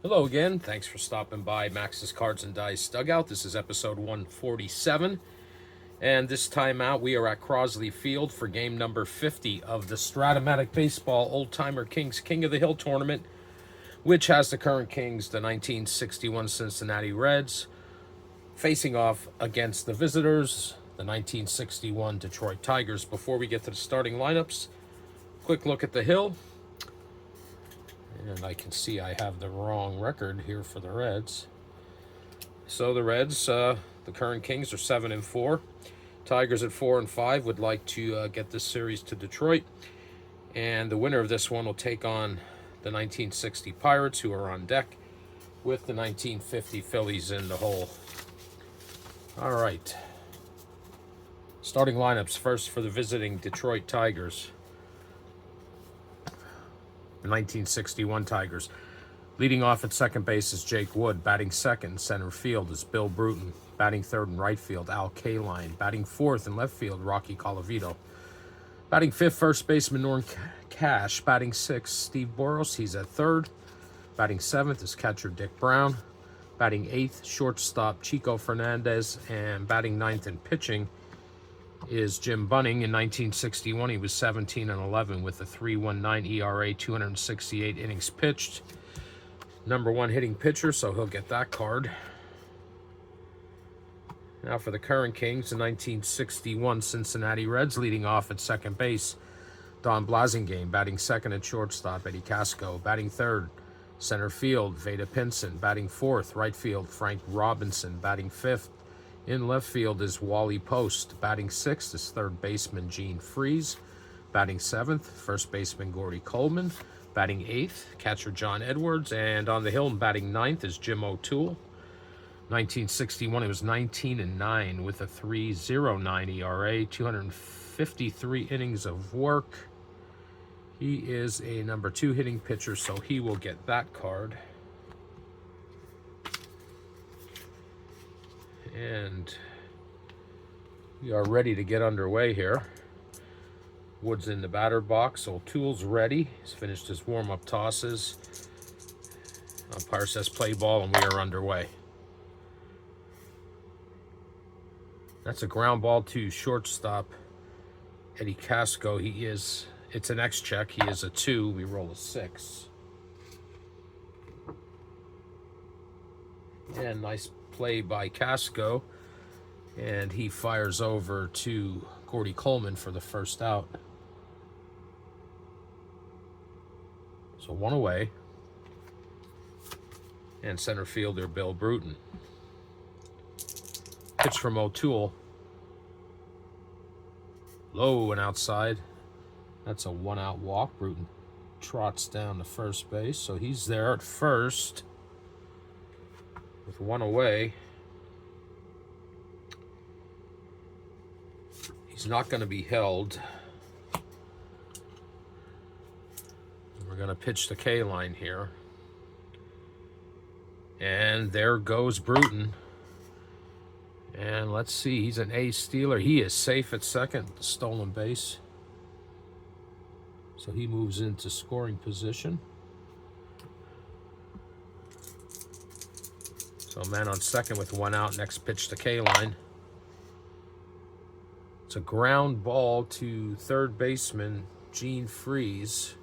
Hello again. Thanks for stopping by Max's Cards and Dice Dugout. This is episode 147. And this time out, we are at Crosley Field for game number 50 of the Strat-O-Matic Baseball Oldtimer Kings King of the Hill tournament, which has the current Kings, the 1961 Cincinnati Reds, facing off against the visitors, the 1961 Detroit Tigers. Before we get to the starting lineups, quick look at the Hill. And I can see I have the wrong record here for the Reds. So the Reds, the current Kings, are 7-4. Tigers at 4-5 would like to get this series to Detroit. And the winner of this one will take on the 1960 Pirates, who are on deck, with the 1950 Phillies in the hole. All right. Starting lineups first for the visiting Detroit Tigers. The 1961 Tigers. Leading off at second base is Jake Wood. Batting second in center field is Bill Bruton. Batting third in right field, Al Kaline. Batting fourth in left field, Rocky Colavito. Batting fifth, first baseman Norm Cash. Batting sixth, Steve Boros. He's at third. Batting seventh is catcher Dick Brown. Batting eighth, shortstop Chico Fernandez. And batting ninth in pitching is Jim Bunning. In 1961, he was 17-11 with a 3.19 ERA, 268 innings pitched. Number one hitting pitcher, so he'll get that card. Now for the current Kings, the 1961 Cincinnati Reds. Leading off at second base, Don Blasingame. Batting second at shortstop, Eddie Casco. Batting third, center field, Veda Pinson. Batting fourth, right field, Frank Robinson. Batting fifth, in left field is Wally Post. Batting sixth is third baseman Gene Freeze. Batting seventh, first baseman Gordy Coleman. Batting eighth, catcher John Edwards. And on the hill, batting ninth is Jim O'Toole. 1961, he was 19-9 with a 3.09 ERA, 253 innings of work. He is a number two hitting pitcher, so he will get that card. And we are ready to get underway here. Wood's in the batter box. O'Toole's ready. He's finished his warm-up tosses. Umpire says play ball, and we are underway. That's a ground ball to shortstop Eddie Casco. It's an X check. He is a 2. We roll a 6. And nice play by Casco, and he fires over to Gordy Coleman for the first out. So one away, and center fielder Bill Bruton. Pitch from O'Toole, low and outside. That's a 1-out walk. Bruton trots down to first base, so he's there at first with one away. He's not going to be held. We're going to pitch the K line here. And there goes Bruton. And let's see, he's an ace stealer. He is safe at second, the stolen base. So he moves into scoring position. So man on second with one out. Next pitch to K-line. It's a ground ball to third baseman Gene Freeze.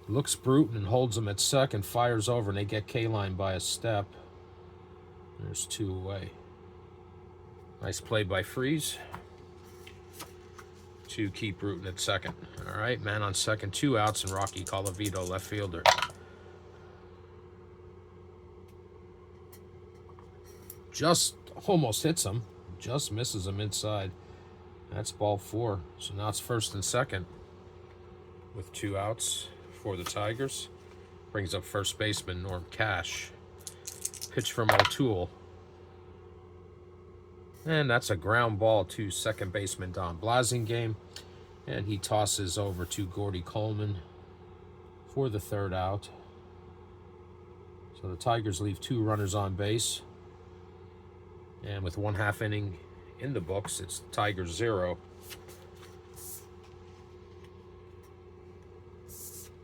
Looks Bruton and holds him at second. Fires over and they get K-line by a step. There's 2 away. Nice play by Freeze to keep Bruton at second. All right, man on second, 2 outs, and Rocky Colavito, left fielder. Just almost hits him, just misses him inside. That's ball 4. So now it's first and second with 2 outs for the Tigers. Brings up first baseman Norm Cash. Pitch from O'Toole. And that's a ground ball to second baseman Don Blasingame. And he tosses over to Gordy Coleman for the third out. So the Tigers leave 2 runners on base. And with 1/2 inning in the books, it's Tigers 0.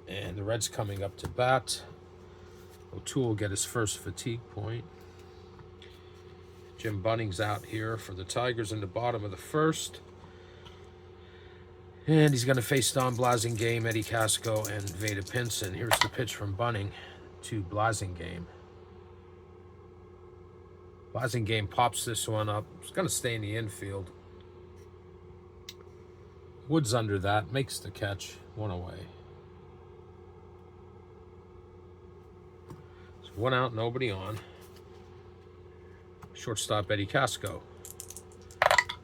And the Reds coming up to bat. O'Toole will get his first fatigue point. Jim Bunning's out here for the Tigers in the bottom of the first. And he's going to face Don Blasingame, Eddie Casco, and Veda Pinson. Here's the pitch from Bunning to Blasingame. Blasingame pops this one up. It's going to stay in the infield. Woods under that, makes the catch, one away. So one out, nobody on. Shortstop Eddie Casco.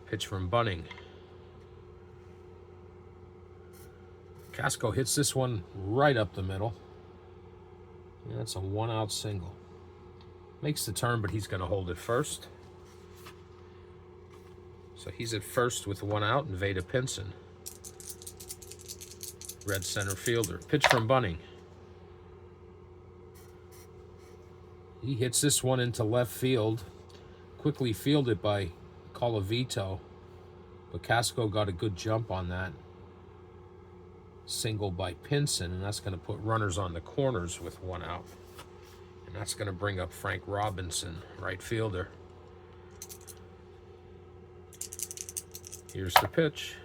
Pitch from Bunning. Casco hits this one right up the middle. And that's a one-out single. Makes the turn, but he's going to hold it first. So he's at first with one out, and Veda Pinson, red center fielder. Pitch from Bunning. He hits this one into left field. Quickly fielded by Colavito. But Casco got a good jump on that. Single by Pinson, and that's going to put runners on the corners with one out. And that's going to bring up Frank Robinson, right fielder. Here's the pitch.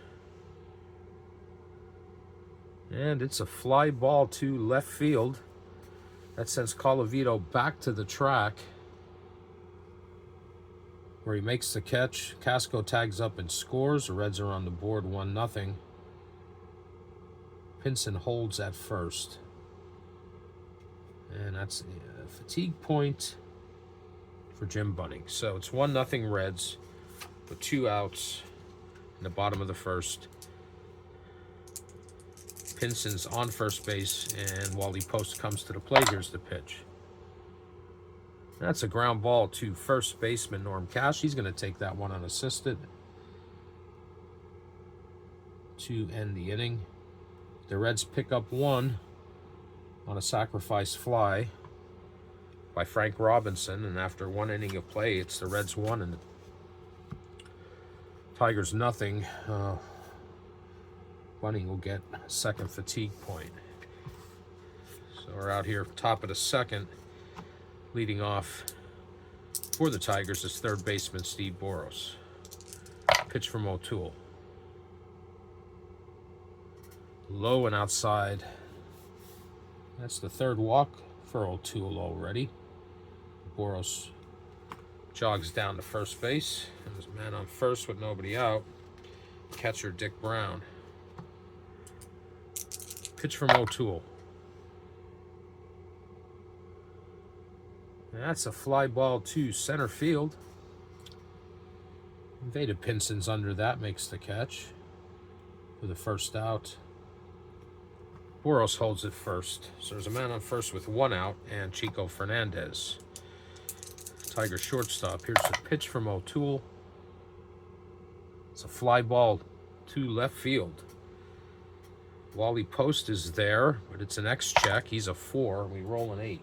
And it's a fly ball to left field. That sends Colavito back to the track, where he makes the catch. Casco tags up and scores. The Reds are on the board 1-0. Pinson holds at first. And that's a fatigue point for Jim Bunning. So it's 1-0 Reds with 2 outs in the bottom of the first. Pinson's on first base, and Wally Post comes to the plate. Here's the pitch. That's a ground ball to first baseman Norm Cash. He's going to take that one unassisted to end the inning. The Reds pick up one on a sacrifice fly by Frank Robinson, and after 1 inning of play, it's the Reds 1 and the Tigers nothing. Bunning will get a second fatigue point. So we're out here top of the second. Leading off for the Tigers is third baseman Steve Boros. Pitch from O'Toole. Low and outside. That's the third walk for O'Toole already. Boros jogs down to first base. And there's a man on first with nobody out. Catcher Dick Brown. Pitch from O'Toole. That's a fly ball to center field. Veda Pinson's under that, makes the catch for the first out. Boros holds it first. So there's a man on first with 1 out, and Chico Fernandez. Tiger shortstop. Here's the pitch from O'Toole. It's a fly ball to left field. Wally Post is there, but it's an X check. He's a 4. We roll an 8.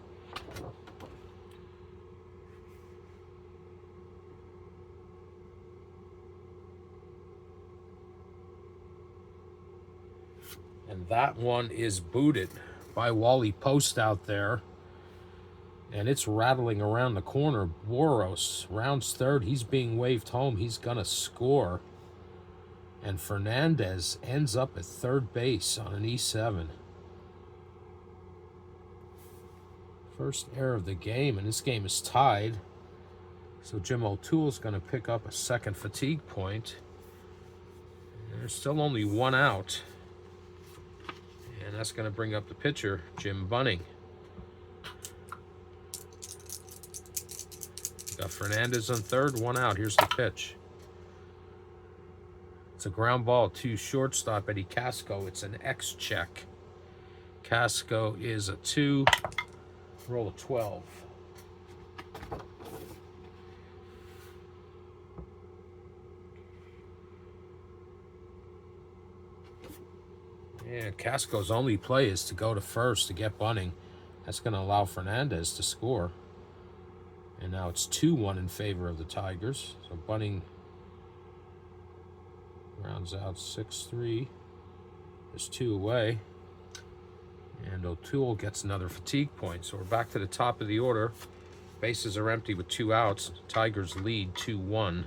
And that one is booted by Wally Post out there. And it's rattling around the corner. Boros rounds third. He's being waved home. He's going to score. And Fernandez ends up at third base on an E7. First error of the game, and this game is tied. So Jim O'Toole is going to pick up a second fatigue point. And there's still only 1 out. And that's going to bring up the pitcher, Jim Bunning. Got Fernandez on third, 1 out. Here's the pitch. It's a ground ball to shortstop Eddie Casco. It's an X check. Casco is a 2. Roll a 12. Yeah, Casco's only play is to go to first to get Bunning. That's going to allow Fernandez to score. And now it's 2-1 in favor of the Tigers. So Bunning rounds out 6-3. There's 2 away. And O'Toole gets another fatigue point. So we're back to the top of the order. Bases are empty with 2 outs. Tigers lead 2-1.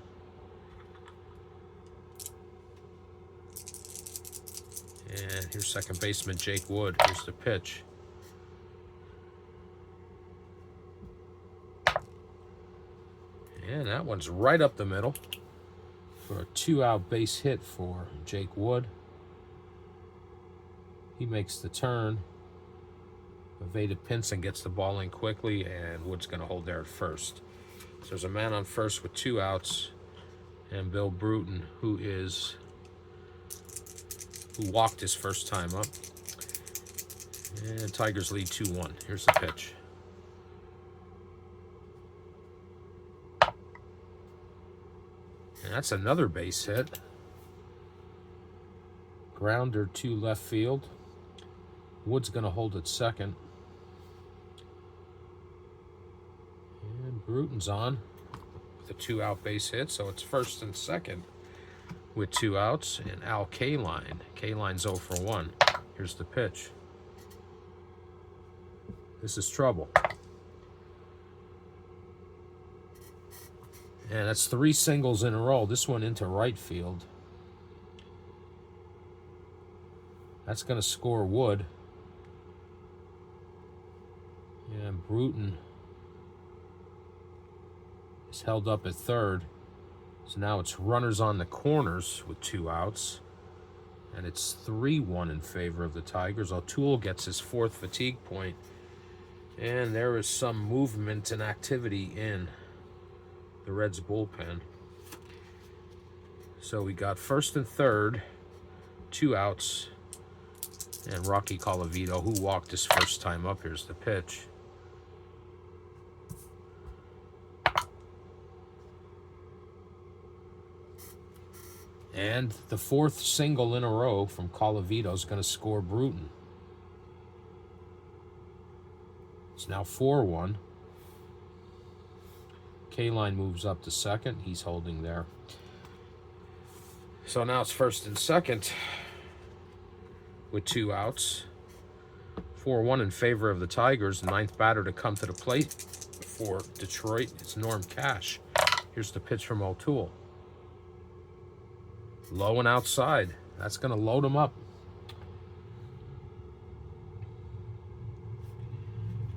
And here's second baseman Jake Wood. Here's the pitch. And that one's right up the middle for a 2-out base hit for Jake Wood. He makes the turn. Evaded Pinson gets the ball in quickly, and Wood's going to hold there at first. So there's a man on first with 2 outs, and Bill Bruton, who walked his first time up. And Tigers lead 2-1. Here's the pitch. And that's another base hit. Grounder to left field. Wood's going to hold at second. And Bruton's on with a 2-out base hit, so it's first and second with 2 outs. And Al Kaline. Kaline's 0 for 1. Here's the pitch. This is trouble. And that's 3 singles in a row. This one into right field. That's going to score Wood. And Bruton is held up at third. So now it's runners on the corners with 2 outs. And it's 3-1 in favor of the Tigers. O'Toole gets his 4th fatigue point. And there is some movement and activity in the Reds bullpen. So we got first and third, 2 outs, and Rocky Colavito, who walked his first time up. Here's the pitch. And the 4th single in a row from Colavito is going to score Bruton. It's now 4-1. Kaline moves up to second. He's holding there. So now it's first and second with 2 outs. 4-1 in favor of the Tigers. 9th batter to come to the plate for Detroit. It's Norm Cash. Here's the pitch from O'Toole. Low and outside. That's going to load him up.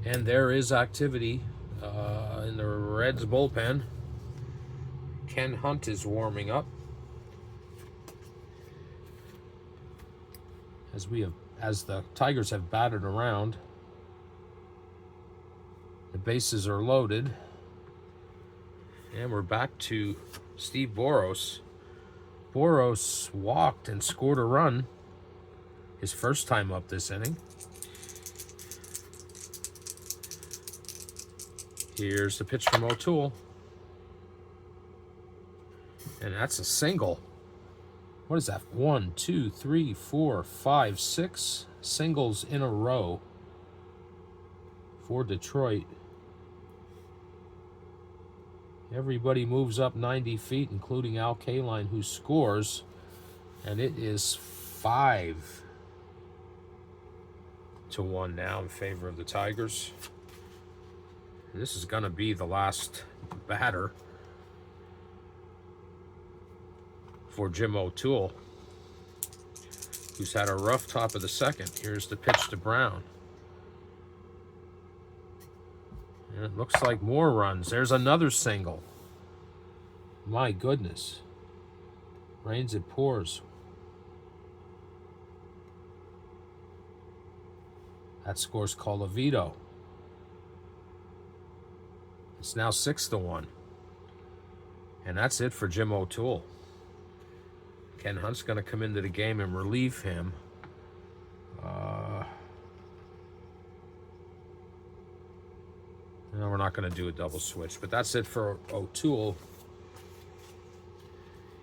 And there is activity in the Reds bullpen. Ken Hunt is warming up. As the Tigers have batted around, the bases are loaded, and we're back to Steve Boros. Boros walked and scored a run his first time up this inning. Here's the pitch from O'Toole. And that's a single. What is that? 1, 2, 3, 4, 5, 6 singles in a row for Detroit. Everybody moves up 90 feet, including Al Kaline, who scores. And it is 5-1 now in favor of the Tigers. This is going to be the last batter for Jim O'Toole, who's had a rough top of the second. Here's the pitch to Brown. And it looks like more runs. There's another single. My goodness. Rains, it pours. That scores Colavito. It's now 6-1. And that's it for Jim O'Toole. Ken Hunt's going to come into the game and relieve him. No, we're not going to do a double switch, but that's it for O'Toole.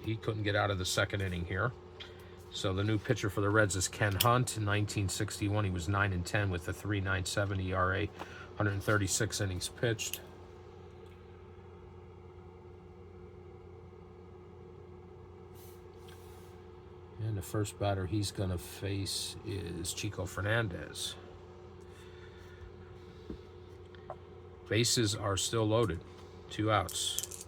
He couldn't get out of the second inning here. So the new pitcher for the Reds is Ken Hunt. In 1961, he was 9-10 with a 3.97 ERA, 136 innings pitched. And the first batter he's going to face is Chico Fernandez. Bases are still loaded. 2 outs.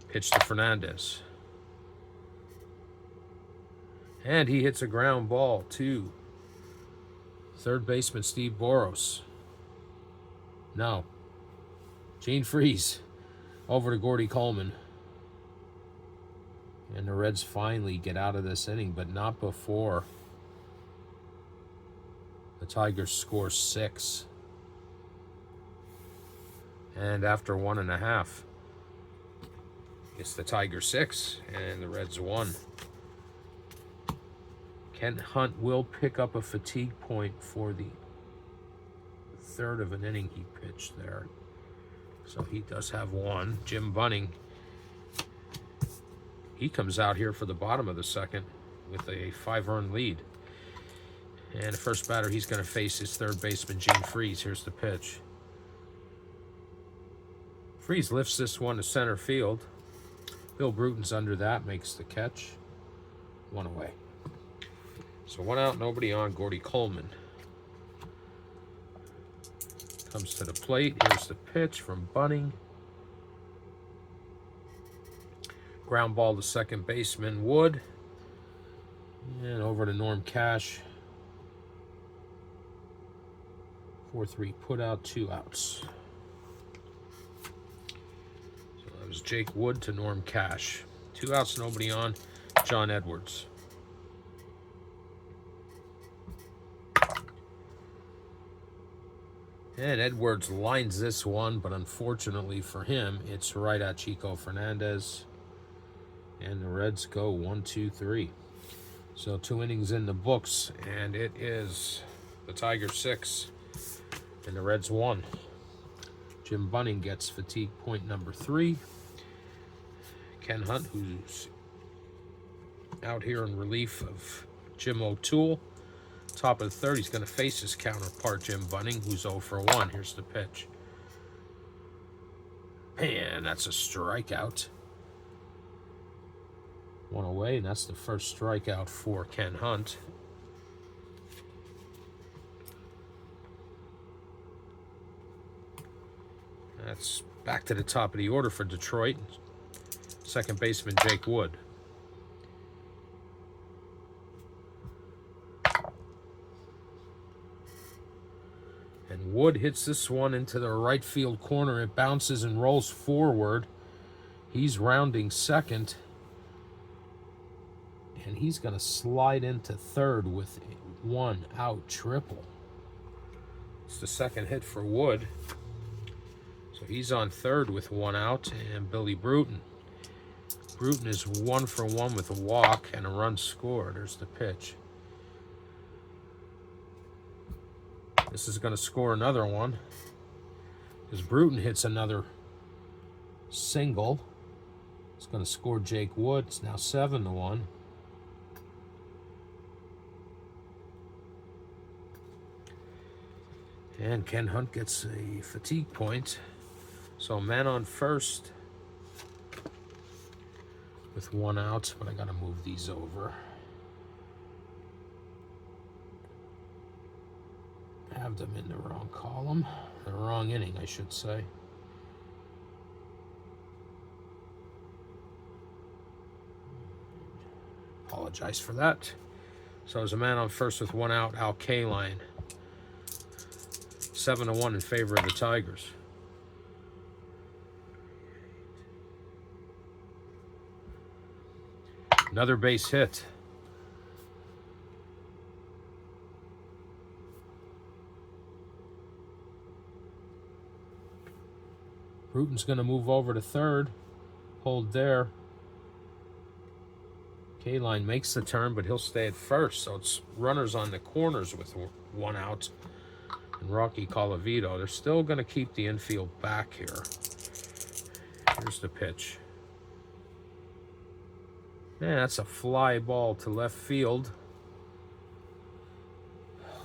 Pitch to Fernandez. And he hits a ground ball to third baseman Steve Boros. No. Gene Freese over to Gordy Coleman. And the Reds finally get out of this inning, but not before the Tigers score 6. And after 1.5, it's the Tigers 6 and the Reds 1. Kent Hunt will pick up a fatigue point for the third of an inning he pitched there. So he does have 1. Jim Bunning, he comes out here for the bottom of the second with a 5-run lead. And the first batter he's going to face is third baseman Gene Freese. Here's the pitch. Freese lifts this one to center field. Bill Bruton's under that, makes the catch. 1 away. So 1 out, nobody on. Gordy Coleman comes to the plate. Here's the pitch from Bunning. Ground ball to second baseman Wood. And over to Norm Cash. 4-3 put out, 2 outs. So that was Jake Wood to Norm Cash. 2 outs, nobody on. John Edwards. And Edwards lines this one, but unfortunately for him, it's right at Chico Fernandez. And the Reds go 1-2-3. So 2 innings in the books, and it is the Tigers 6 and the Reds 1. Jim Bunning gets fatigue point number 3. Ken Hunt, who's out here in relief of Jim O'Toole. Top of the third, he's going to face his counterpart, Jim Bunning, who's 0 for 1. Here's the pitch. And that's a strikeout. 1 away, and that's the first strikeout for Ken Hunt. That's back to the top of the order for Detroit. Second baseman Jake Wood. And Wood hits this one into the right field corner. It bounces and rolls forward. He's rounding second. And he's going to slide into third with a 1 out triple. It's the second hit for Wood. So he's on third with 1 out. And Billy Bruton. Bruton is 1 for 1 with a walk and a run scored. There's the pitch. This is going to score another one, because Bruton hits another single. It's going to score Jake Wood. It's now 7-1. And Ken Hunt gets a fatigue point. So man on first with 1 out, but I got to move these over. Have them in the wrong column, the wrong inning, I should say. Apologize for that. So as a man on first with 1 out, Al Kaline. 7-1 in favor of the Tigers. Another base hit. Bruton's going to move over to third. Hold there. Kaline makes the turn, but he'll stay at first. So it's runners on the corners with 1 out. And Rocky Colavito. They're still going to keep the infield back here. Here's the pitch. Man, that's a fly ball to left field.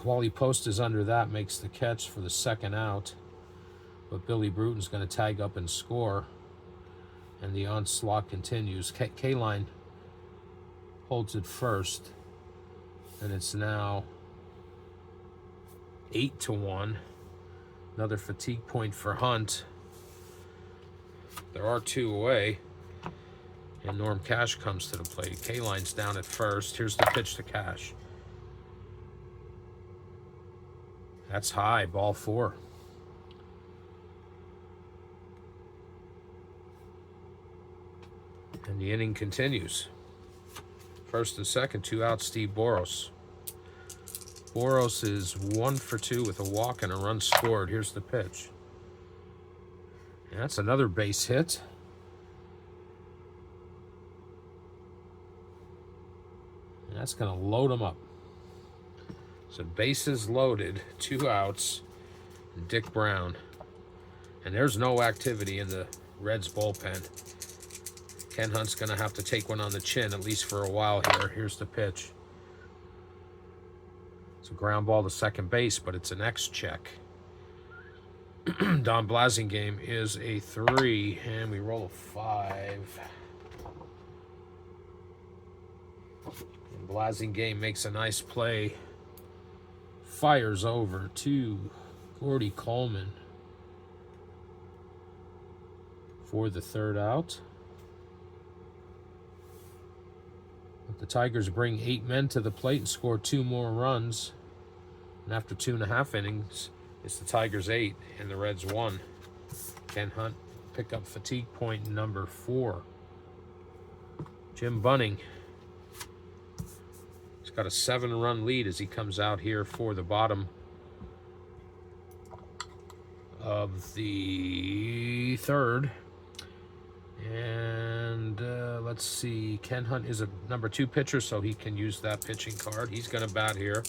Wally Post is under that, makes the catch for the 2nd out. But Billy Bruton's going to tag up and score. And the onslaught continues. Kaline holds it first. And it's now 8-1. Another fatigue point for Hunt. There are 2 away. And Norm Cash comes to the plate. K-Line's down at first. Here's the pitch to Cash. That's high, ball 4. And the inning continues. First and second, 2 outs, Steve Boros. Boros is 1 for 2 with a walk and a run scored. Here's the pitch. And that's another base hit. And that's going to load him up. So bases loaded, 2 outs, Dick Brown. And there's no activity in the Reds bullpen. Ken Hunt's going to have to take one on the chin, at least for a while here. Here's the pitch. It's a ground ball to second base, but it's an X check. Don Blasingame is a 3, and we roll a 5. And Blasingame makes a nice play. Fires over to Gordy Coleman for the 3rd out. But the Tigers bring 8 men to the plate and score 2 more runs. And after 2.5 innings, it's the Tigers 8 and the Reds 1. Ken Hunt pick up fatigue point number 4. Jim Bunning. He's got a 7-run lead as he comes out here for the bottom of the 3rd. And let's see, Ken Hunt is a number 2 pitcher, so he can use that pitching card. He's going to bat here.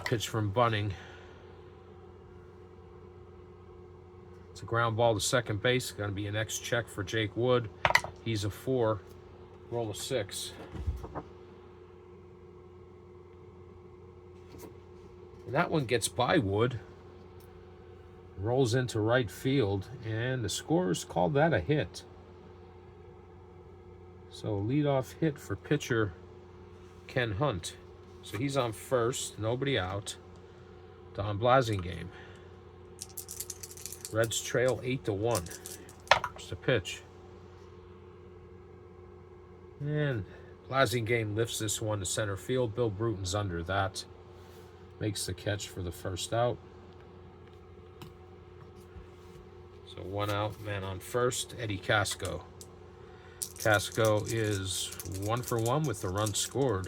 Pitch from Bunning. It's a ground ball to second base. Going to be an X check for Jake Wood. He's a 4. Roll a 6. And that one gets by Wood. Rolls into right field, and the scorers called that a hit. So leadoff hit for pitcher Ken Hunt. So he's on first, nobody out. Don Blasingame. Reds trail 8-1. Here's the pitch. And Blasingame lifts this one to center field. Bill Bruton's under that. Makes the catch for the 1st out. So 1 out, man on first, Eddie Casco. Casco is 1 for 1 with the run scored.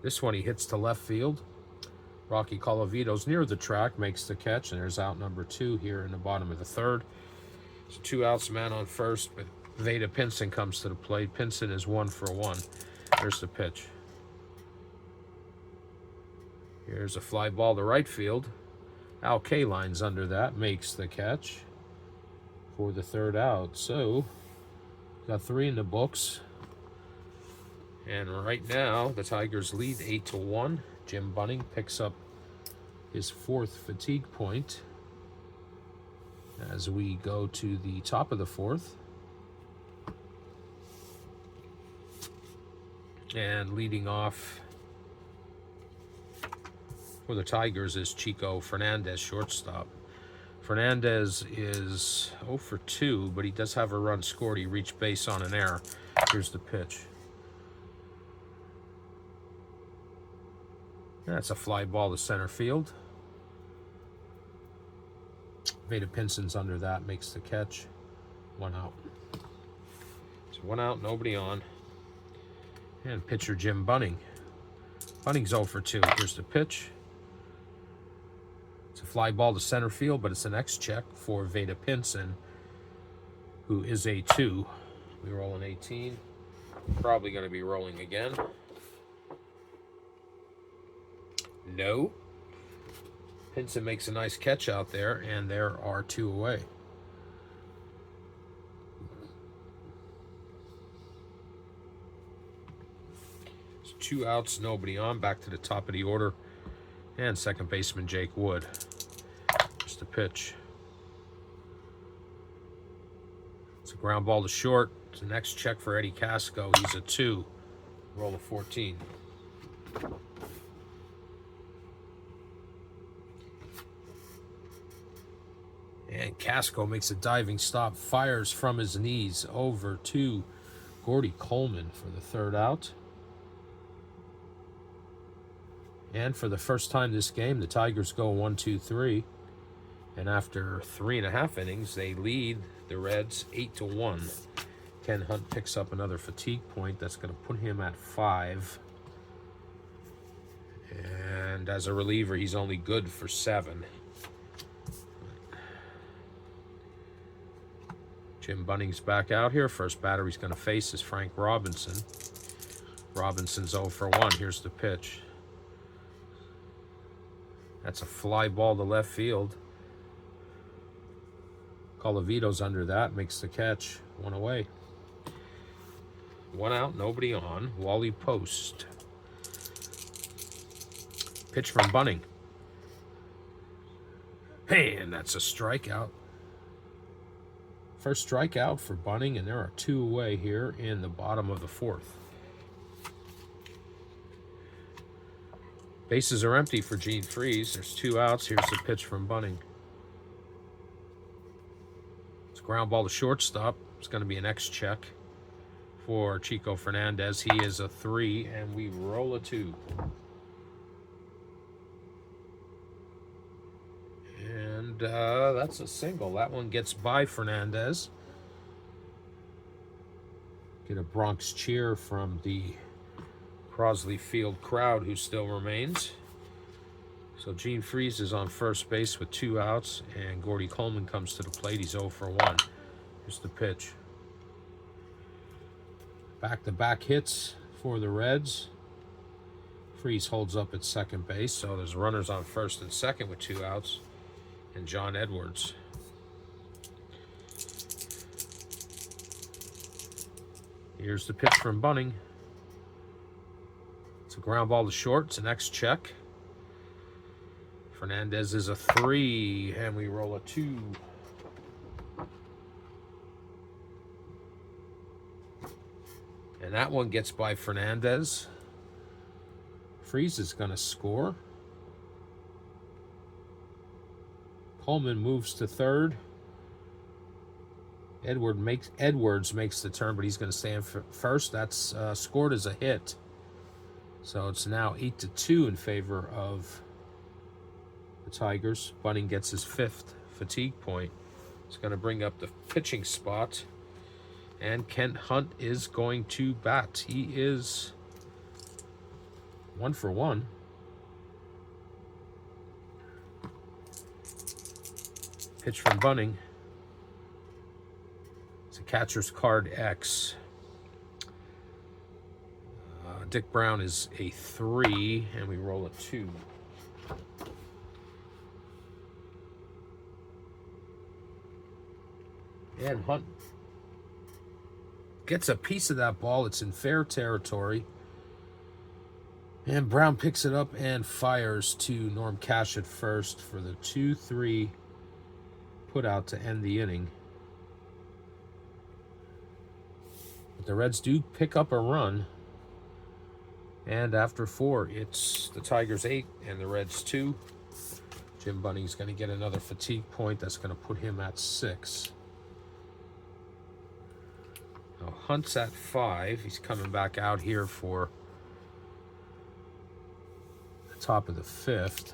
This one he hits to left field. Rocky Colavito's near the track, makes the catch, and there's out number 2 here in the bottom of the 3rd. So 2 outs, man on first, but Veda Pinson comes to the plate. Pinson is 1 for 1. Here's the pitch. Here's a fly ball to right field. Al K-Line's under that, makes the catch for the 3rd out. So, got 3 in the books. And right now, the Tigers lead 8-1. Jim Bunning picks up his 4th fatigue point as we go to the top of the 4th. And leading off for the Tigers is Chico Fernandez, shortstop. Fernandez is 0 for 2, but he does have a run scored. He reached base on an error. Here's the pitch. That's a fly ball to center field. Veda Pinson's under that, makes the catch. 1 out. So 1 out, nobody on. And pitcher Jim Bunning. Bunning's 0 for 2. Here's the pitch. It's a fly ball to center field, but it's an X check for Veda Pinson, who is a 2. We roll an 18. Probably going to be rolling again. No. Pinson makes a nice catch out there, and there are 2 away. So 2 outs, nobody on. Back to the top of the order. And second baseman Jake Wood. Just a pitch. It's a ground ball to short. It's the next check for Eddie Casco. He's a 2. Roll a 14. And Casco makes a diving stop, fires from his knees over to Gordy Coleman for the third out. And for the first time this game, the Tigers go 1-2-3. And after 3.5 innings, they lead the Reds 8-1. Ken Hunt picks up another fatigue point. That's going to put him at 5. And as a reliever, he's only good for 7. Jim Bunning's back out here. First batter he's going to face is Frank Robinson. Robinson's 0 for 1. Here's the pitch. That's a fly ball to left field. Colavito's under that, makes the catch. 1 away. 1 out, nobody on. Wally Post. Pitch from Bunning. And that's a strikeout. First strikeout for Bunning, and there are 2 away here in the bottom of the 4th. Bases are empty for Gene Freese. There's 2 outs. Here's the pitch from Bunning. It's a ground ball to shortstop. It's going to be an X-check for Chico Fernandez. He is a 3, and we roll a 2. And that's a single. That one gets by Fernandez. Get a Bronx cheer from the Crosley Field crowd who still remains. So Gene Freese is on first base with 2 outs, and Gordy Coleman comes to the plate. He's 0 for 1. Here's the pitch. Back-to-back hits for the Reds. Freese holds up at second base, so there's runners on first and second with 2 outs. And John Edwards. Here's the pitch from Bunning. It's a ground ball to short. It's an X-check. Fernandez is a 3, and we roll a 2. And that one gets by Fernandez. Freese is going to score. Coleman moves to third. Edwards makes the turn, but he's going to stand for first. That's scored as a hit. So it's now 8-2 in favor of the Tigers. Bunning gets his 5th fatigue point. It's going to bring up the pitching spot. And Kent Hunt is going to bat. He is 1 for 1. Pitch from Bunning. It's a catcher's card X. Dick Brown is a 3, and we roll a 2. And Hunt gets a piece of that ball. It's in fair territory. And Brown picks it up and fires to Norm Cash at first for the 2-3 put out to end the inning. But the Reds do pick up a run. And after 4, it's the Tigers 8 and the Reds 2. Jim Bunning's going to get another fatigue point. That's going to put him at 6. Now Hunt's at 5. He's coming back out here for the top of the 5th.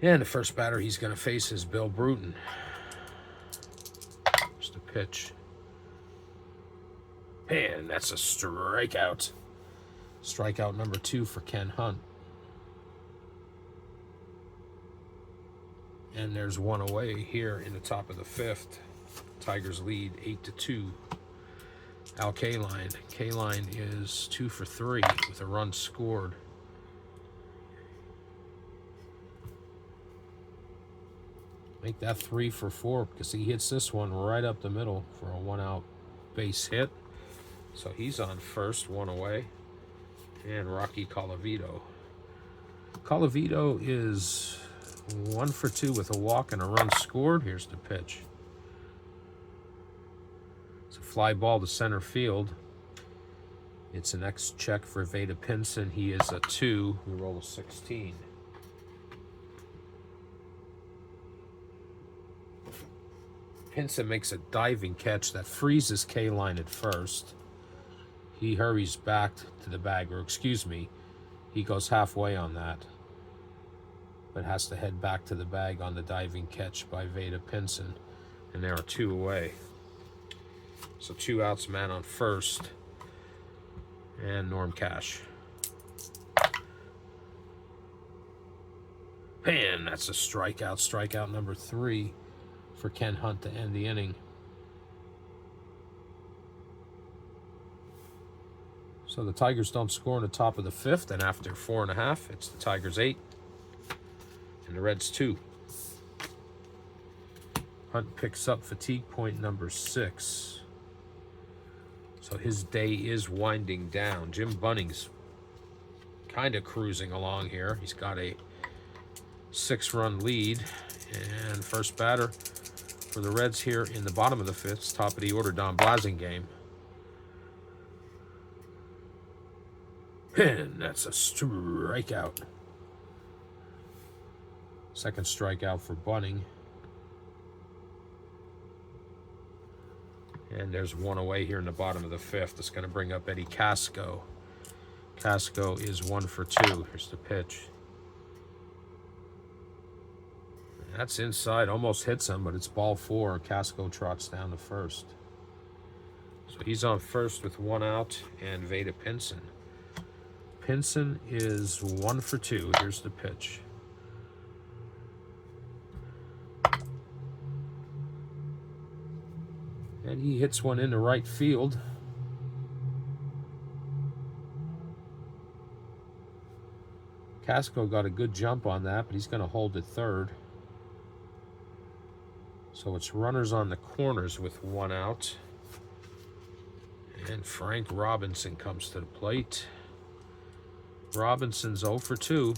And the first batter he's going to face is Bill Bruton. Here's the pitch. And that's a strikeout. Strikeout number 2 for Ken Hunt. And there's 1 away here in the top of the 5th. Tigers lead 8-2. Al Kaline. Kaline is 2 for 3 with a run scored. Make that 3 for 4 because he hits this one right up the middle for a 1-out base hit. So he's on first, 1 away. And Rocky Colavito. Colavito is 1 for 2 with a walk and a run scored. Here's the pitch. It's a fly ball to center field. It's an X check for Veda Pinson. He is a 2. We roll a 16. Pinson makes a diving catch that freezes K-line at first. He hurries back to the bag, or excuse me, he goes halfway on that, but has to head back to the bag on the diving catch by Veda Pinson, and there are 2 away. So 2 outs, man on first, and Norm Cash. And that's a strikeout. Strikeout number 3 for Ken Hunt to end the inning. So the Tigers don't score in the top of the 5th, and after 4.5, it's the Tigers 8 and the Reds 2. Hunt picks up fatigue point number 6. So his day is winding down. Jim Bunning's kind of cruising along here. He's got a 6-run lead, and first batter for the Reds here in the bottom of the 5th, top of the order, Don Blasingame. And that's a strikeout. Second strikeout for Bunning. And there's 1 away here in the bottom of the 5th. It's going to bring up Eddie Casco. Casco is 1 for 2. Here's the pitch. That's inside, almost hits him, but it's ball 4. Casco trots down to first. So he's on first with 1 out, and Veda Pinson. Pinson is 1 for 2. Here's the pitch. And he hits one into right field. Casco got a good jump on that, but he's going to hold it third. So it's runners on the corners with 1 out. And Frank Robinson comes to the plate. Robinson's 0 for 2.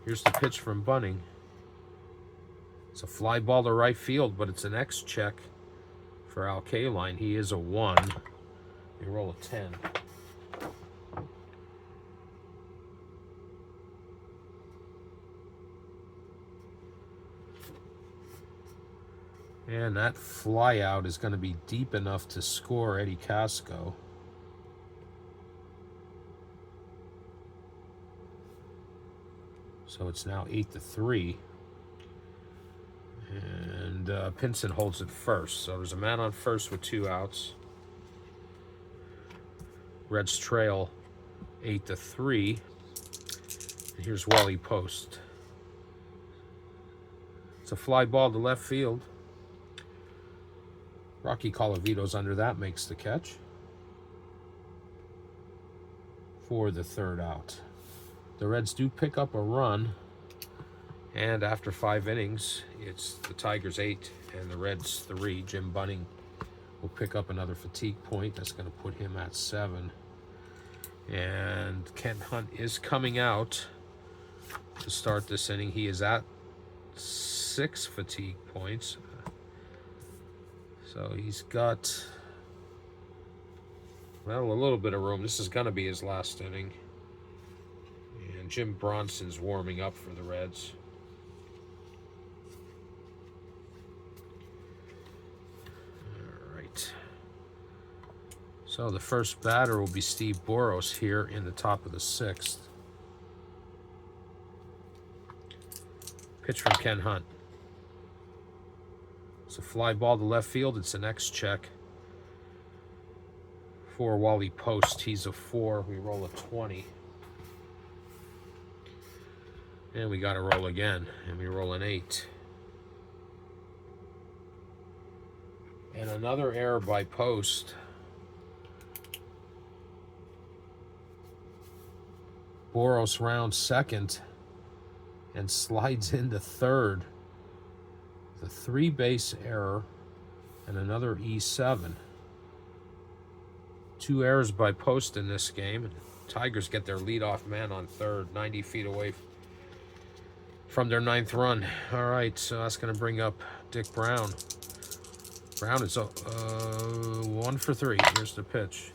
Here's the pitch from Bunning. It's a fly ball to right field, but it's an X check for Al Kaline. He is a 1. We roll a 10. And that fly out is going to be deep enough to score Eddie Casco. So it's now 8-3. And Pinson holds it first. So there's a man on first with 2 outs. Reds trail 8-3. And here's Wally Post. It's a fly ball to left field. Rocky Colavito's under that, makes the catch for the 3rd out. The Reds do pick up a run, and after 5 innings, it's the Tigers 8 and the Reds 3. Jim Bunning will pick up another fatigue point. That's going to put him at 7. And Ken Hunt is coming out to start this inning. He is at 6 fatigue points. So he's got, well, a little bit of room. This is going to be his last inning. And Jim Bronson's warming up for the Reds. All right. So the first batter will be Steve Boros here in the top of the 6th. Pitch from Ken Hunt. It's a fly ball to left field. It's an X check for Wally Post. He's a 4. We roll a 20. And we got to roll again. And we roll an 8. And another error by Post. Boros rounds second and slides into third. The 3-base error and another E7. 2 errors by Post in this game. Tigers get their leadoff man on third, 90 feet away from their 9th run. All right, so that's going to bring up Dick Brown. Brown is 1 for 3. Here's the pitch.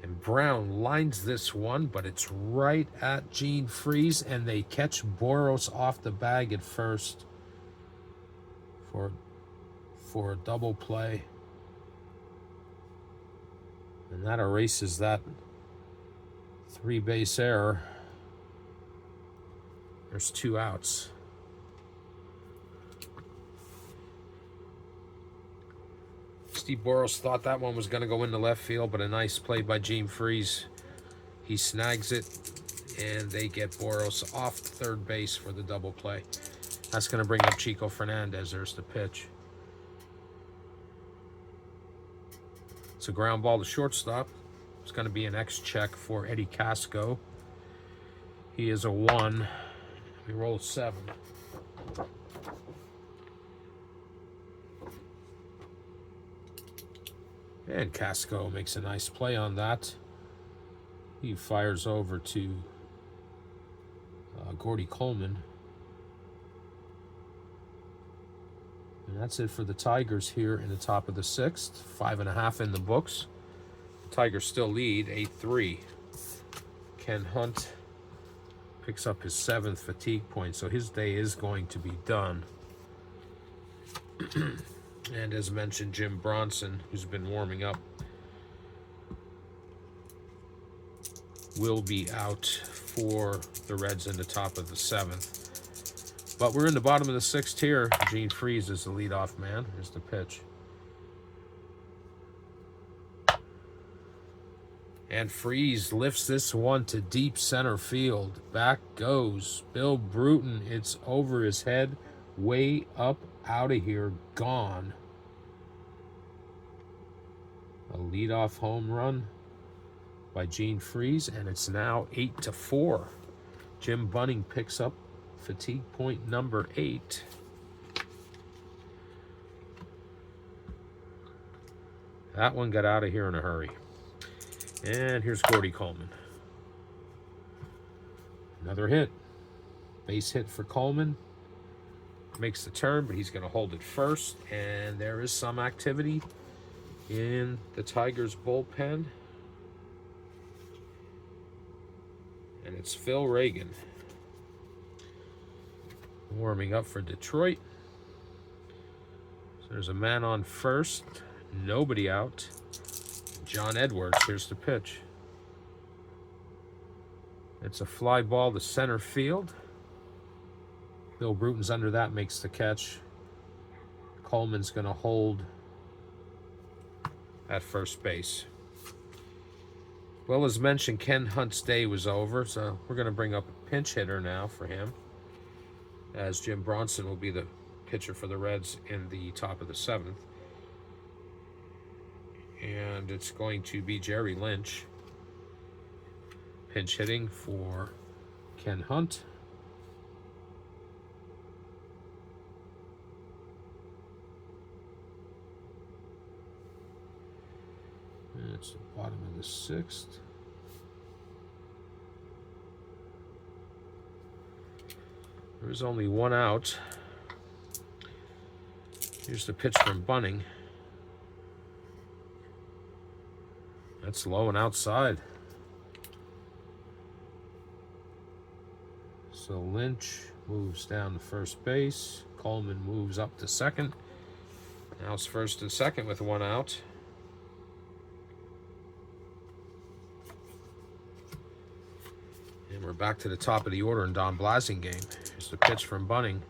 And Brown lines this one, but it's right at Gene Freeze, and they catch Boros off the bag at first for a double play. And that erases that 3-base error. There's 2 outs. Steve Boros thought that one was going to go into left field, but a nice play by Gene Freeze. He snags it, and they get Boros off third base for the double play. That's going to bring up Chico Fernandez. There's the pitch. It's a ground ball to shortstop. It's going to be an X check for Eddie Casco. He is a 1. We roll 7. And Casco makes a nice play on that. He fires over to Gordy Coleman. And that's it for the Tigers here in the top of the 6th. 5.5 in the books. The Tigers still lead 8-3. Ken Hunt picks up his 7th fatigue point, so his day is going to be done. And as mentioned, Jim Bronson, who's been warming up, will be out for the Reds in the top of the 7th. But we're in the bottom of the 6th here. Gene Freeze is the leadoff man. Here's the pitch. And Freeze lifts this one to deep center field. Back goes Bill Bruton. It's over his head, way up out of here, gone. A leadoff home run by Gene Freeze, and it's now 8-4. Jim Bunning picks up fatigue point number 8. That one got out of here in a hurry. And here's Gordy Coleman. Another hit. Base hit for Coleman. Makes the turn, but he's going to hold it first. And there is some activity in the Tigers bullpen. And it's Phil Reagan warming up for Detroit. So there's a man on first. Nobody out. John Edwards, here's the pitch. It's a fly ball to center field. Bill Bruton's under that, makes the catch. Coleman's going to hold at first base. Well, as mentioned, Ken Hunt's day was over, so we're going to bring up a pinch hitter now for him, as Jim Bronson will be the pitcher for the Reds in the top of the 7th. And it's going to be Jerry Lynch pinch hitting for Ken Hunt. And it's the bottom of the 6th. There is only 1 out. Here's the pitch from Bunning. That's low and outside. So Lynch moves down to first base. Coleman moves up to second. Now it's first and second with 1 out. And we're back to the top of the order in Don Blasingame. Here's the pitch from Bunning.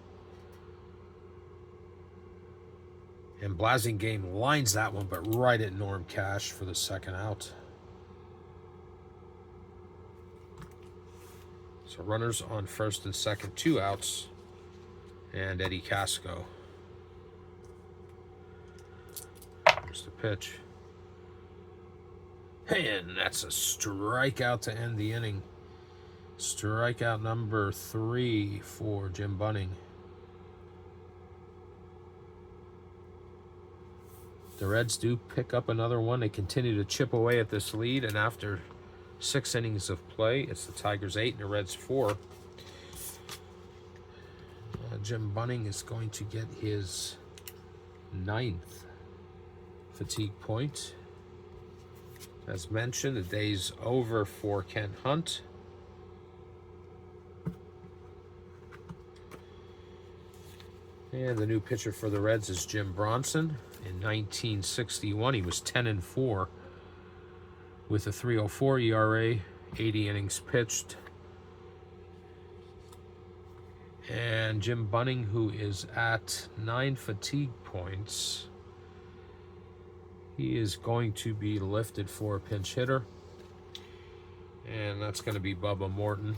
And Blasingame lines that one, but right at Norm Cash for the 2nd out. So runners on first and second, 2 outs. And Eddie Casco. Here's the pitch. And that's a strikeout to end the inning. Strikeout number 3 for Jim Bunning. The Reds do pick up another one. They continue to chip away at this lead, and after 6 innings of play, it's the Tigers 8 and the Reds 4. Jim Bunning is going to get his 9th fatigue point. As mentioned, the day's over for Kent Hunt. And the new pitcher for the Reds is Jim Bronson. In 1961, he was 10-4 with a 3.04 ERA, 80 innings pitched. And Jim Bunning, who is at 9 fatigue points, he is going to be lifted for a pinch hitter. And that's going to be Bubba Morton.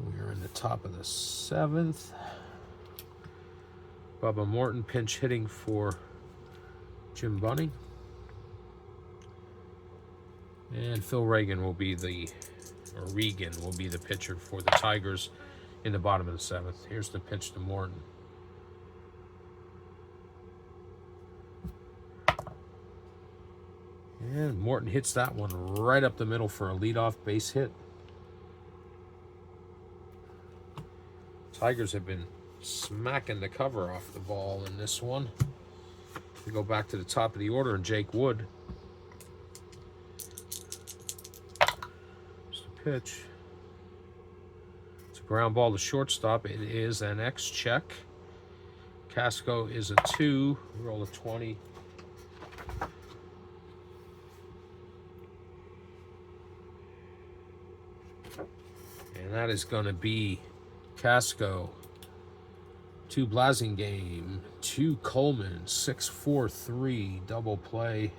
We are in the top of the 7th. Bubba Morton pinch hitting for Jim Bunning. And Phil Regan will be the pitcher for the Tigers in the bottom of the 7th. Here's the pitch to Morton. And Morton hits that one right up the middle for a leadoff base hit. Tigers have been smacking the cover off the ball in this one. We go back to the top of the order, and Jake Wood. Just a pitch. It's a ground ball to shortstop. It is an X check. Casco is a 2. Roll a 20. And that is going to be Casco. 2 Blasingame, 2 Coleman, 6-4-3 double play.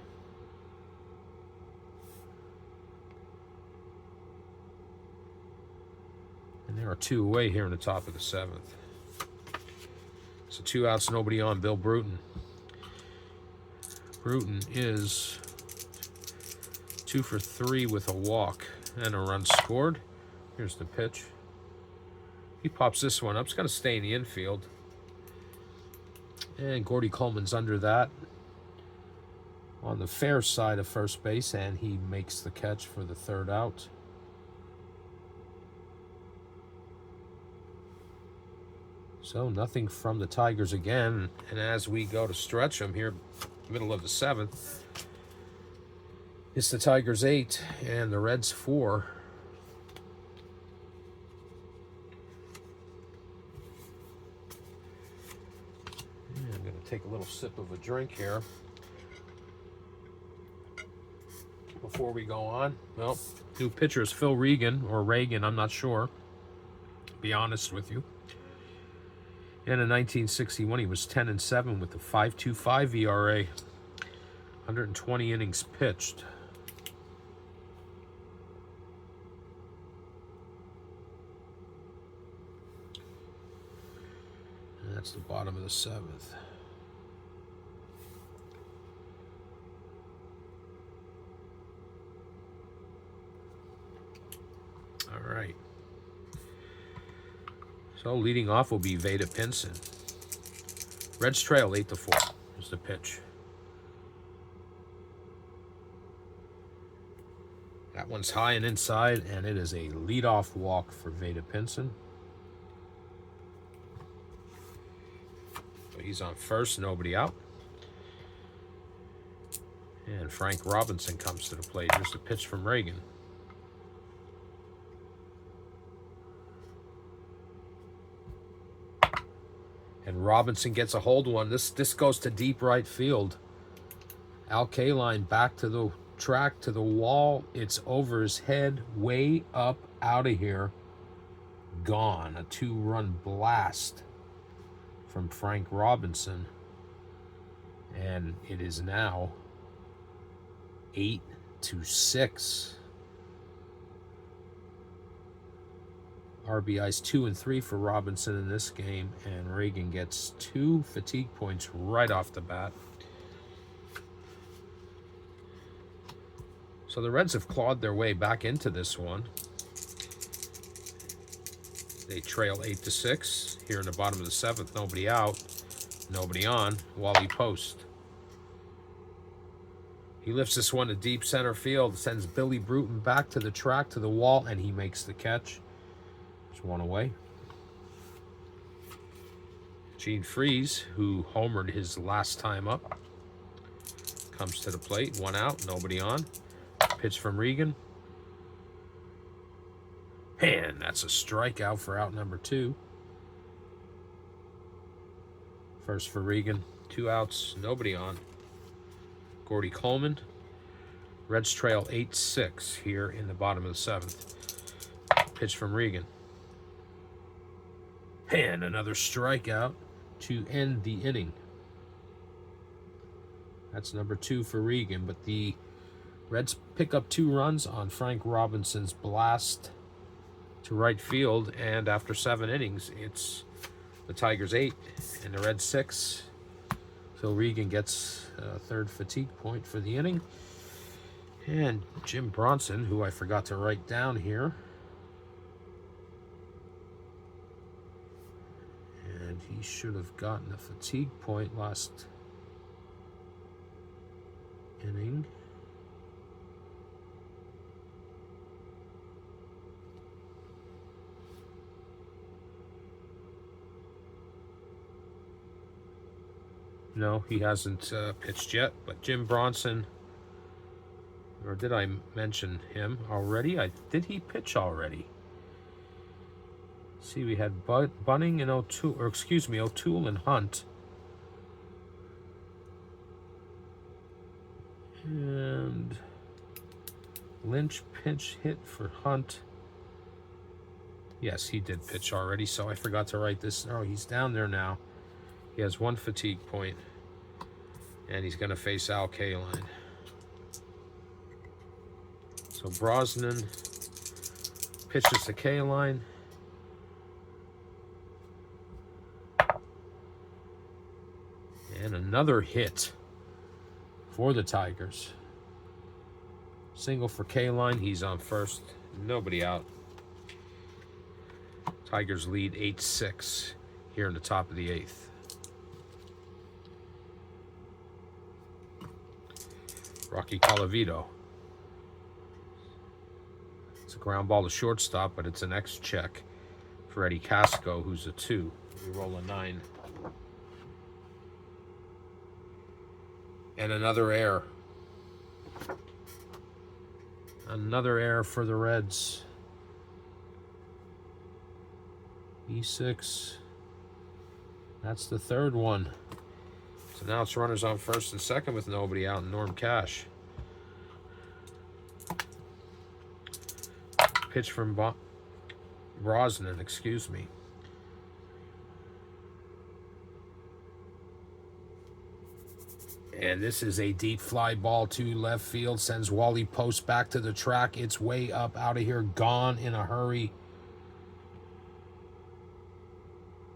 And there are 2 away here in the top of the 7th. So 2 outs, nobody on. Bill Bruton. Bruton is 2 for 3 with a walk and a run scored. Here's the pitch. He pops this one up. It's got to stay in the infield. And Gordy Coleman's under that on the fair side of first base, and he makes the catch for the 3rd out. So nothing from the Tigers again. And as we go to stretch them here, middle of the 7th, it's the Tigers 8 and the Reds 4. Take a little sip of a drink here before we go on. Well, new pitcher is Phil Regan, or Reagan, I'm not sure, to be honest with you. And in 1961, he was 10-7 with a 5.25 ERA, 120 innings pitched. And that's the bottom of the 7th. All right. So leading off will be Veda Pinson. Reds trail 8-4. Here's the pitch. That one's high and inside, and it is a leadoff walk for Veda Pinson. So he's on first, nobody out. And Frank Robinson comes to the plate. Here's the pitch from Reagan. And Robinson gets a hold of one. This goes to deep right field. Al Kaline back to the track, to the wall. It's over his head, way up, out of here. Gone. A 2-run blast from Frank Robinson. And it is now 8-6. RBIs 2 and 3 for Robinson in this game, and Reagan gets 2 fatigue points right off the bat. So the Reds have clawed their way back into this one. They trail 8-6 here in the bottom of the 7th. Nobody out, nobody on. Wally Post. He lifts this one to deep center field, sends Billy Bruton back to the track, to the wall, and he makes the catch. There's one away. Gene Freeze, who homered his last time up, comes to the plate. One out, nobody on. Pitch from Regan. And that's a strikeout for out number 2. First for Regan. 2 outs, nobody on. Gordy Coleman. Reds trail 8-6 here in the bottom of the 7th. Pitch from Regan. And another strikeout to end the inning. That's number 2 for Regan, but the Reds pick up 2 runs on Frank Robinson's blast to right field, and after 7 innings, it's the Tigers 8 and the Reds 6. Phil Regan gets a 3rd fatigue point for the inning. And Jim Bronson, who I forgot to write down here, and he should have gotten a fatigue point last inning. No, he hasn't pitched yet, but Jim Bronson, or did I mention him already? Did he pitch already? See, we had Bunning and O'Toole and Hunt. And Lynch pinch hit for Hunt. Yes, he did pitch already, so I forgot to write this. Oh, he's down there now. He has 1 fatigue point, and he's going to face Al Kaline. So Brosnan pitches to Kaline. And another hit for the Tigers. Single for Kaline. He's on first. Nobody out. Tigers lead 8-6 here in the top of the 8th. Rocky Colavito. It's a ground ball to shortstop, but it's an X check for Eddie Casco, who's a 2. We roll a 9. And another error. Another error for the Reds. E6. That's the 3rd one. So now it's runners on first and second with nobody out, and Norm Cash. Pitch from Brosnan, excuse me. And this is a deep fly ball to left field. Sends Wally Post back to the track. It's way up, out of here, gone in a hurry.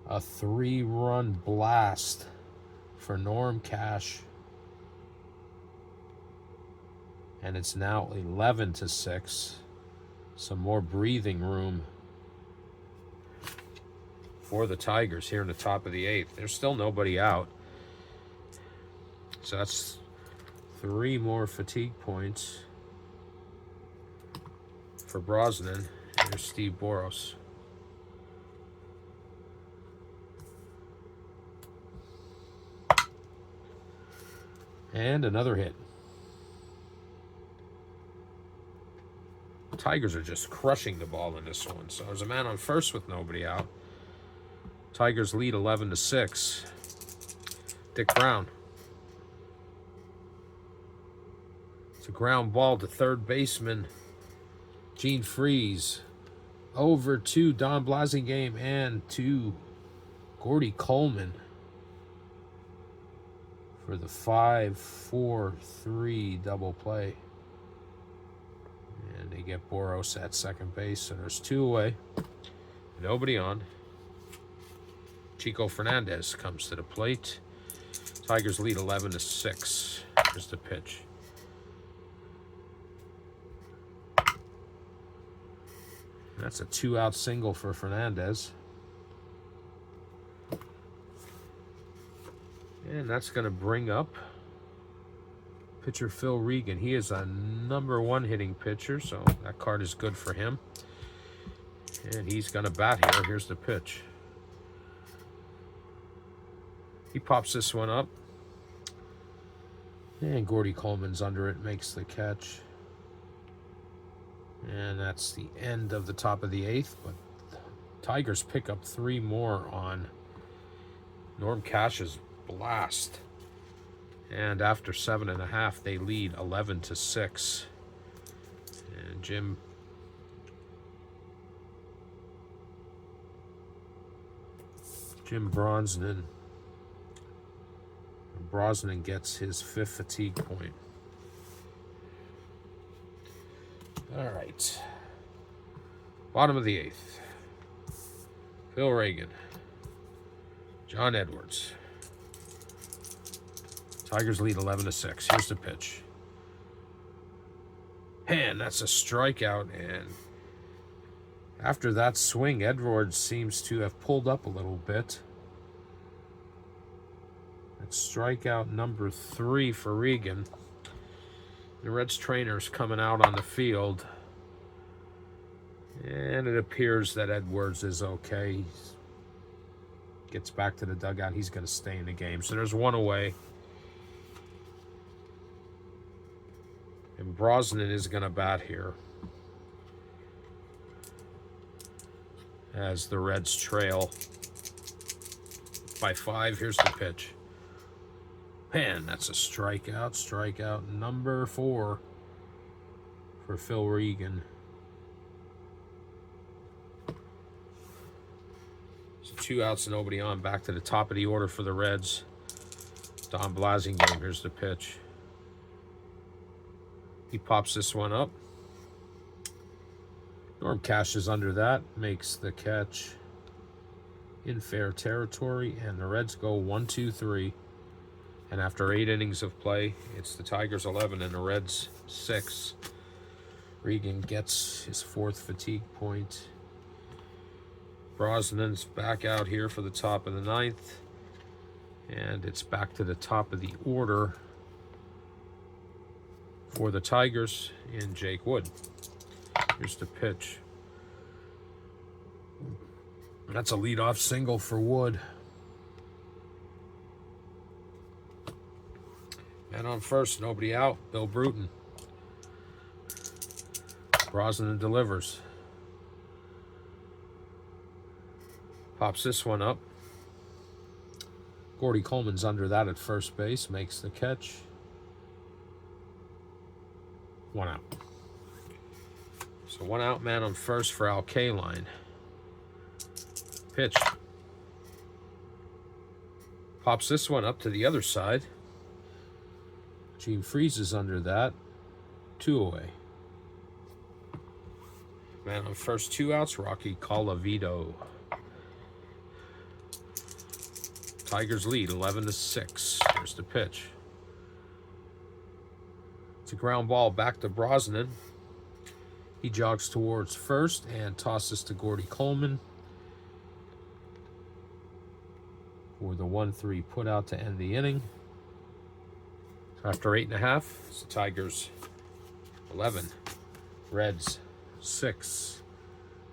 A 3-run blast for Norm Cash. And it's now 11-6. Some more breathing room for the Tigers here in the top of the 8th. There's still nobody out. So that's 3 more fatigue points for Brosnan. Here's Steve Boros. And another hit. The Tigers are just crushing the ball in this one. So there's a man on first with nobody out. Tigers lead 11-6. Dick Brown. It's a ground ball to third baseman Gene Freeze. Over to Don Blasingame and to Gordy Coleman for the 5-4-3 double play. And they get Boros at second base, so there's 2 away. Nobody on. Chico Fernandez comes to the plate. Tigers lead 11-6. Here's the pitch. That's a 2-out single for Fernandez. And that's going to bring up Pitcher Phil Regan. He is a #1 hitting pitcher, so that card is good for him. And he's going to bat here. Here's the pitch. He pops this one up. And Gordy Coleman's under it, makes the catch. And that's the end of the top of the 8th. But Tigers pick up 3 more on Norm Cash's blast. And after 7.5, they lead 11-6. And Jim Brosnan gets his 5th fatigue point. All right. Bottom of the 8th. Phil Regan. John Edwards. Tigers lead 11-6. Here's the pitch. And that's a strikeout. And after that swing, Edwards seems to have pulled up a little bit. That's strikeout number 3 for Regan. The Reds trainer's coming out on the field. And it appears that Edwards is okay. He gets back to the dugout. He's going to stay in the game. So there's 1 away. And Brosnan is going to bat here as the Reds trail by 5. Here's the pitch. Man, that's a strikeout. Strikeout number 4 for Phil Regan. So 2 outs and nobody on. Back to the top of the order for the Reds. Don Blasingame. Here's the pitch. He pops this one up. Norm Cash is under that. Makes the catch in fair territory. And the Reds go 1-2-3. And after 8 innings of play, it's the Tigers 11 and the Reds 6. Regan gets his 4th fatigue point. Brosnan's back out here for the top of the 9th. And it's back to the top of the order for the Tigers in Jake Wood. Here's the pitch. That's a leadoff single for Wood. Man on first, nobody out. Bill Bruton. Brosnan delivers. Pops this one up. Gordy Coleman's under that at first base. Makes the catch. 1 out. So 1 out, man on first for Al Kaline. Pitch. Pops this one up to the other side. Gene Freeze is under that. 2 away. Man on first, 2 outs. Rocky Colavito. Tigers lead 11-6. Here's the pitch. It's a ground ball back to Brosnan. He jogs towards first and tosses to Gordy Coleman for the 1-3 put out to end the inning. After 8.5, it's the Tigers 11, Reds 6.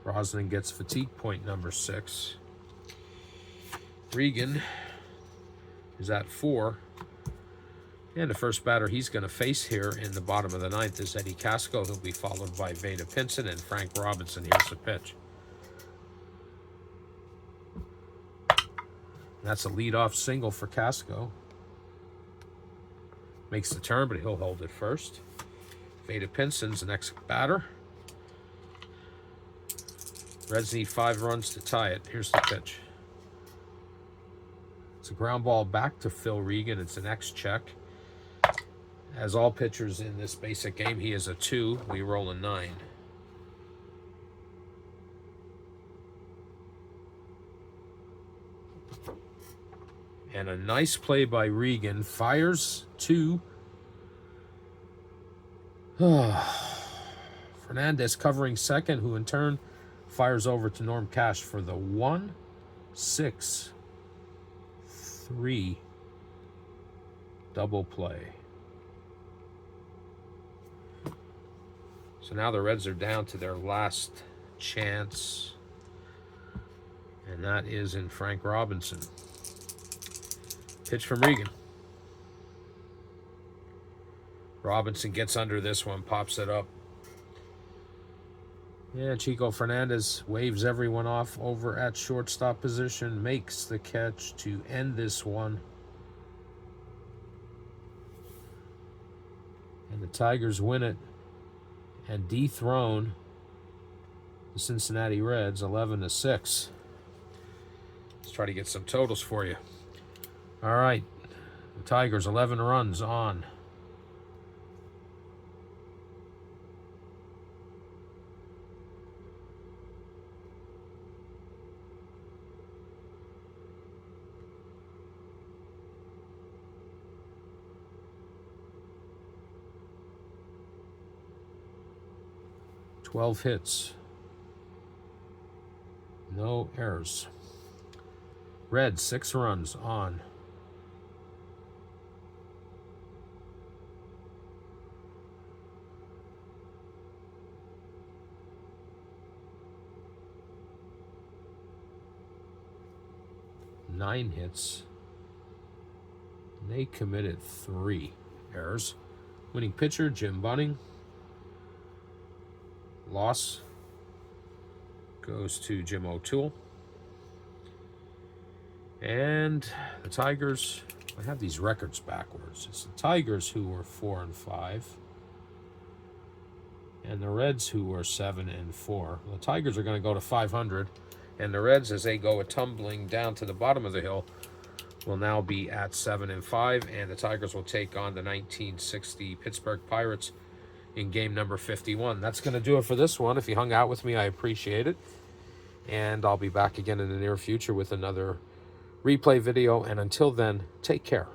Brosnan gets fatigue point number 6. Regan is at 4. And the first batter he's going to face here in the bottom of the 9th is Eddie Casco. He'll be followed by Vada Pinson and Frank Robinson. Here's the pitch. That's a leadoff single for Casco. Makes the turn, but he'll hold it first. Vada Pinson's the next batter. Reds need 5 runs to tie it. Here's the pitch. It's a ground ball back to Phil Regan. It's an X-check. As all pitchers in this basic game, he is a 2. We roll a 9. And a nice play by Regan. Fires to Fernandez covering second, who in turn fires over to Norm Cash for the 1-6-3 double play. So now the Reds are down to their last chance. And that is in Frank Robinson. Pitch from Regan. Robinson gets under this one, pops it up. Yeah, Chico Fernandez waves everyone off over at shortstop position, makes the catch to end this one. And the Tigers win it and dethrone the Cincinnati Reds 11-6. Let's try to get some totals for you. All right, the Tigers 11 runs on. Twelve hits. No errors. Reds 6 runs on. Nine hits. They committed 3 errors. Winning pitcher, Jim Bunning. Loss goes to Jim O'Toole. And the Tigers, I have these records backwards. It's the Tigers who were 4-5. And the Reds who were 7-4. The Tigers are going to go to 500. And the Reds, as they go tumbling down to the bottom of the hill, will now be at 7-5. And the Tigers will take on the 1960 Pittsburgh Pirates in game number 51. That's going to do it for this one. If you hung out with me, I appreciate it. And I'll be back again in the near future with another replay video. And until then, take care.